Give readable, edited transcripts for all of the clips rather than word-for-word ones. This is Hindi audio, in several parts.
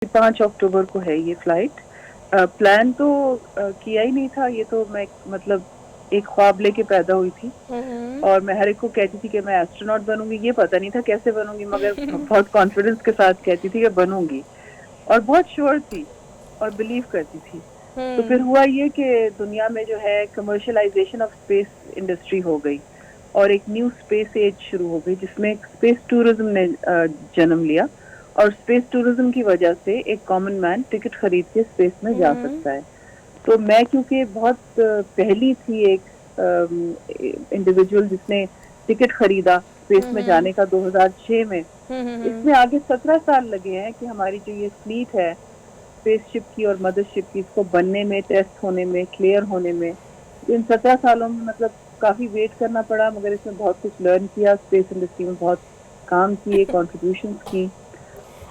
5 अक्टूबर को है ये फ्लाइट। प्लान तो किया ही नहीं था, ये तो मैं मतलब एक ख्वाब लेके पैदा हुई थी और मैं हर एक को कहती थी कि मैं एस्ट्रोनॉट बनूंगी। ये पता नहीं था कैसे बनूंगी, मगर बहुत कॉन्फिडेंस के साथ कहती थी कि बनूंगी और बहुत श्योर थी और बिलीव करती थी। तो फिर हुआ ये कि दुनिया में जो है कमर्शियलाइजेशन ऑफ स्पेस इंडस्ट्री हो गई और एक न्यू स्पेस एज शुरू हो गई जिसमें स्पेस टूरिज्म ने जन्म लिया और स्पेस टूरिज्म की वजह से एक कॉमन मैन टिकट खरीद के स्पेस में जा सकता है। तो मैं क्योंकि बहुत पहली थी एक इंडिविजुअल जिसने टिकट खरीदा स्पेस में जाने का 2006 में, इसमें आगे 17 साल लगे हैं कि हमारी जो ये फ्लीट है स्पेसशिप की और मदरशिप की, इसको बनने में, टेस्ट होने में, क्लियर होने में, इन 17 सालों में मतलब काफी वेट करना पड़ा, मगर इसमें बहुत कुछ लर्न किया, स्पेस इंडस्ट्री में बहुत काम किए, कॉन्ट्रीब्यूशंस की।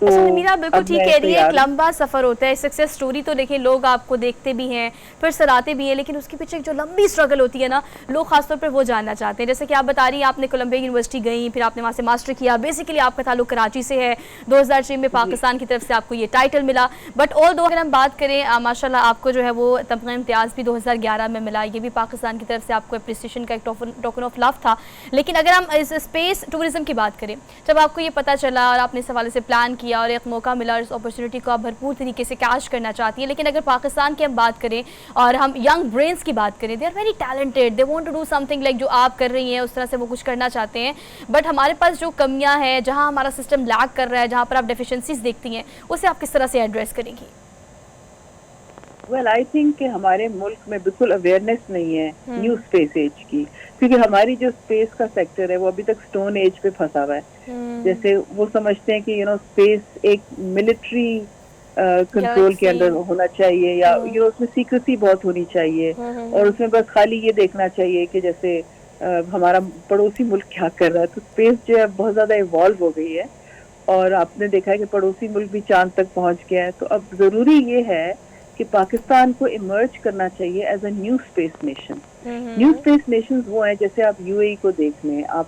तो अच्छा निमिरा, बिल्कुल ठीक कह रही है। एक तैयार हूँ। लंबा सफर होता है। सक्सेस स्टोरी तो देखिए लोग आपको देखते भी हैं, फिर सराहते भी हैं, लेकिन उसके पीछे एक जो लंबी स्ट्रगल होती है ना, लोग खासतौर पर वो जानना चाहते हैं। जैसे कि आप बता रही हैं, आपने कोलंबिया यूनिवर्सिटी गई, फिर आपने वहाँ से मास्टर किया, बेसिकली आपका ताल्लुक कराची से है, 2006 में पाकिस्तान की तरफ से आपको ये टाइटल मिला। बट ऑल दो अगर हम बात करें, माशाल्लाह आपको जो है वो तमगा इम्तियाज़ भी 2011 में मिला, ये भी पाकिस्तान की तरफ से आपको अप्रिसिएशन का एक टोकन ऑफ लव था। लेकिन अगर हम इस स्पेस टूरिज्म की बात करें, जब आपको ये पता चला और आपने इस हवाले से प्लान किया और एक मौका मिला, इस अपॉर्चुनिटी को आप भरपूर तरीके से कैश करना चाहती हैं, लेकिन अगर पाकिस्तान की हम बात करें और हम यंग ब्रेन्स की बात करें, they are very talented, they want to do something like जो आप कर रही हैं, उस तरह से वो कुछ करना चाहते हैं। बट हमारे पास जो कमियां हैं, जहां हमारा सिस्टम लैग कर रहा है, जहां पर आप डेफिशिएंसीज देखती हैं, उसे आप किस तरह से एड्रेस करेंगी? वेल आई थिंक कि हमारे मुल्क में बिल्कुल अवेयरनेस नहीं है न्यू स्पेस एज की, क्योंकि हमारी जो स्पेस का सेक्टर है वो अभी तक स्टोन एज पे फंसा हुआ है। जैसे वो समझते हैं कि स्पेस एक मिलिट्री कंट्रोल के अंदर होना चाहिए, या उसमें सीक्रेसी बहुत होनी चाहिए और उसमें बस खाली ये देखना चाहिए कि जैसे हमारा पड़ोसी मुल्क क्या कर रहा है। तो स्पेस जो है बहुत ज्यादा इवॉल्व हो गई है और आपने देखा है कि पड़ोसी मुल्क भी चांद तक पहुंच गया है। तो अब जरूरी ये है कि पाकिस्तान को इमर्ज करना चाहिए as a new space nation. New space nations वो हैं, जैसे आप यूएई को देख लें, आप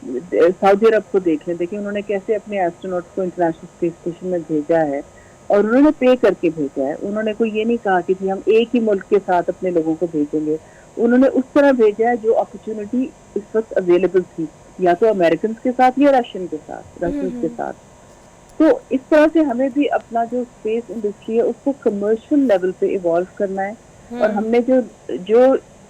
सऊदी अरब को देख लें, देखिए उन्होंने कैसे अपने एस्ट्रोनॉट्स को इंटरनेशनल स्पेस स्टेशन में भेजा है और उन्होंने पे करके भेजा है। उन्होंने कोई ये नहीं कहा कि हम एक ही मुल्क के साथ अपने लोगों को भेजेंगे, उन्होंने उस तरह भेजा है जो अपॉर्चुनिटी इस वक्त अवेलेबल थी, या तो अमेरिकन के साथ या रशियन के साथ। तो इस तरह से हमें भी अपना जो स्पेस इंडस्ट्री है उसको कमर्शियल लेवल पे इवॉल्व करना है और हमने जो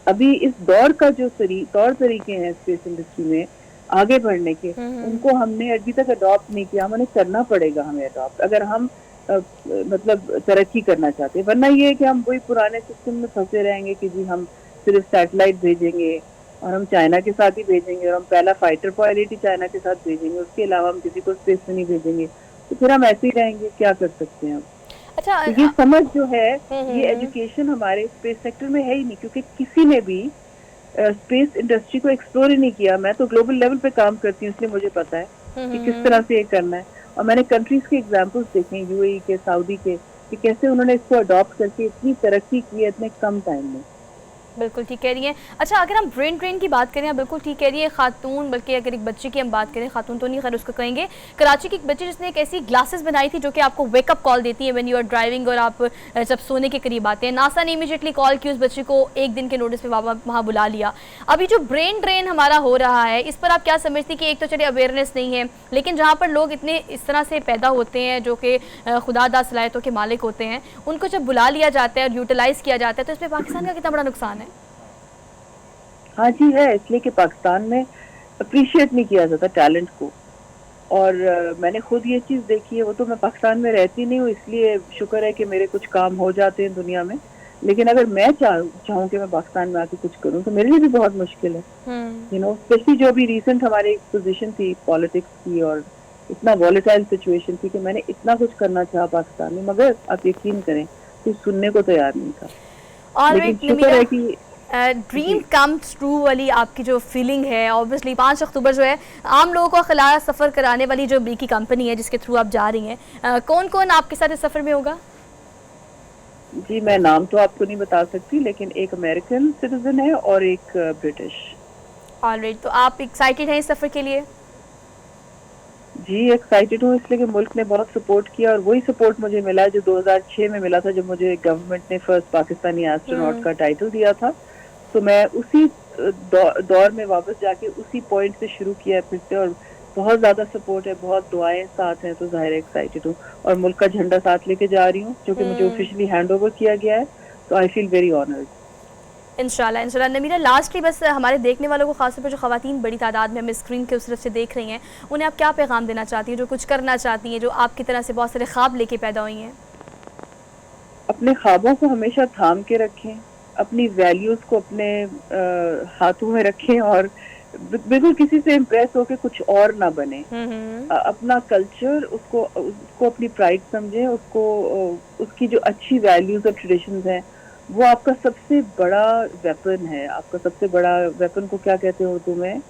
अभी इस दौर का जो तौर तरीके हैं स्पेस इंडस्ट्री में आगे बढ़ने के, उनको हमने अभी तक अडॉप्ट नहीं किया, हमें करना पड़ेगा हमें अडॉप्ट, अगर हम मतलब तरक्की करना चाहते हैं। वरना ये है कि हम वही पुराने सिस्टम में फंसे रहेंगे कि जी हम सिर्फ सैटेलाइट भेजेंगे और हम चाइना के साथ ही भेजेंगे और हम पहला फाइटर पायलट ही चाइना के साथ भेजेंगे, उसके अलावा हम किसी को स्पेस में नहीं भेजेंगे, तो फिर हम ऐसे ही रहेंगे, क्या कर सकते हैं हम। अच्छा, तो ये समझ जो है, ये एजुकेशन हमारे स्पेस सेक्टर में है ही नहीं, क्योंकि किसी ने भी स्पेस इंडस्ट्री को एक्सप्लोर ही नहीं किया। मैं तो ग्लोबल लेवल पे काम करती हूँ, इसलिए मुझे पता है कि किस तरह से ये करना है और मैंने कंट्रीज के एग्जांपल्स देखे, यूएई के, सऊदी के, कि कैसे उन्होंने इसको अडॉप्ट करके इतनी तरक्की की है इतने कम टाइम में। बिल्कुल ठीक कह रही हैं। अच्छा, अगर हम ब्रेन ड्रेन की बात करें, बिल्कुल ठीक कह रही है खातून, बल्कि अगर एक बच्चे की हम बात करें, खातून तो नहीं खैर उसको कहेंगे, कराची की एक बच्ची जिसने एक ऐसी ग्लासेस बनाई थी जो कि आपको वेकअप कॉल देती है व्हेन यू आर ड्राइविंग और आप जब सोने के करीब आते हैं। नासा ने इमीडिएटली कॉल की, उस बच्चे को एक दिन के नोटिस पे वहाँ बुला लिया। अभी जो ब्रेन ड्रेन हमारा हो रहा है, इस पर आप क्या समझती कि एक तो चलिए अवेयरनेस नहीं है, लेकिन जहाँ पर लोग इतने इस तरह से पैदा होते हैं जो कि खुदादा सलाहियतों के मालिक होते हैं, उनको जब बुला लिया जाता है और यूटिलाइज़ किया जाता है, तो इसमें पाकिस्तान का कितना बड़ा नुकसान है? हाँ जी है, इसलिए कि पाकिस्तान में अप्रिशिएट नहीं किया जाता टैलेंट को और मैंने खुद ये चीज़ देखी है। वो तो मैं पाकिस्तान में रहती नहीं हूँ, इसलिए शुक्र है कि मेरे कुछ काम हो जाते हैं दुनिया में, लेकिन अगर मैं चाहूँ कि मैं पाकिस्तान में आके कुछ करूँ तो मेरे लिए भी बहुत मुश्किल है। स्पेशली जो अभी रिसेंट हमारी पोजीशन थी पॉलिटिक्स की और इतना वॉलेटाइल सिचुएशन थी कि मैंने इतना कुछ करना चाहा पाकिस्तान में, मगर आप यकीन करें कुछ सुनने को तैयार नहीं था। लेकिन शुक्र है कि ड्रीम कम्स ट्रू वाली आपकी जो फीलिंग है, ऑब्वियसली 5 अक्टूबर जो है आम लोगों को खिला सफ़र कराने वाली जो अमरीकी कंपनी है जिसके थ्रू आप जा रही हैं, कौन कौन आपके साथ इस सफ़र में होगा? जी मैं नाम तो आपको नहीं बता सकती, लेकिन एक अमेरिकन सिटीजन है और एक ब्रिटिश। ऑलराइट, तो आप एक्साइटेड हैं इस सफ़र के लिए? जी एक्साइटेड हूँ इसलिए कि मुल्क ने बहुत सपोर्ट किया, और वही सपोर्ट मुझे मिला जो 2006 में मिला था, जब मुझे गवर्नमेंट ने फर्स्ट पाकिस्तानी एस्ट्रोनॉट का टाइटल दिया था। तो मैं उसी दौर में वापस जाके उसी पॉइंट से शुरू किया है फिर से, और बहुत ज़्यादा सपोर्ट है, बहुत दुआएं साथ हैं, तो जाहिर एक्साइटेड हूँ। और मुल्क का झंडा साथ लेके जा रही हूँ, जो कि मुझे ऑफिशियली हैंड ओवर किया गया है, तो आई फील वेरी ऑनर्ड। इंशाल्लाह इंशाल्लाह। नमीरा, लास्टली बस हमारे देखने वालों को, खासतौर पर जो ख़वातीन बड़ी तादाद में हमें स्क्रीन के उस तरफ से देख रही हैं, उन्हें आप क्या पैगाम देना चाहती हैं, जो कुछ करना चाहती हैं, जो आपकी तरह से बहुत सारे ख्वाब लेके पैदा हुई हैं? अपने ख्वाबों को हमेशा थाम के रखें, अपनी वैल्यूज को अपने हाथों में रखें, और बिल्कुल किसी से इम्प्रेस होकर कुछ और ना बने। अपना कल्चर, उसको उसको अपनी प्राइड समझें, उसको उसकी जो अच्छी वैल्यूज और ट्रेडिशंस हैं, वो आपका सबसे बड़ा वेपन है। आपका सबसे बड़ा वेपन को क्या कहते हैं उर्दू में?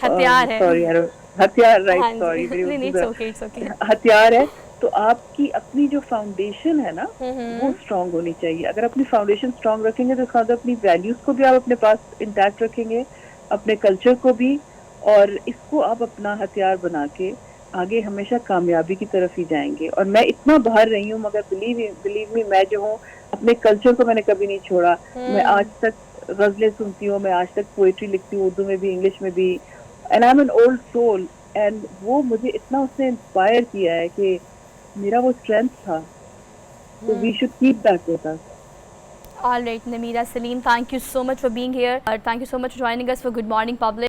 हथियार है। सॉरी यार, हथियार, राइट, हाँ सॉरी, जी। नहीं, it's okay, it's okay। हथियार है। तो आपकी अपनी जो फाउंडेशन है ना, वो स्ट्रांग होनी चाहिए। अगर अपनी फाउंडेशन स्ट्रांग रखेंगे तो इसका मतलब अपनी वैल्यूज को भी आप अपने पास इंटैक्ट रखेंगे, अपने कल्चर को भी, और इसको आप अपना हथियार बना के आगे हमेशा कामयाबी की तरफ ही जाएंगे। और मैं इतना बाहर रही हूँ, मगर बिलीव मी, मैं जो हूँ अपने कल्चर को मैंने कभी नहीं छोड़ा। मैं आज तक गजलें सुनती हूँ, मैं आज तक पोएट्री लिखती हूँ, उर्दू में भी, इंग्लिश में भी, and I am an old soul. And वो मुझे इतना उसने इंस्पायर किया है कि मेरा वो स्ट्रेंथ था, तो we should keep that with us. All right, Namira Salim, thank you so much for being here. Thank you so much for joining us for Good Morning Public.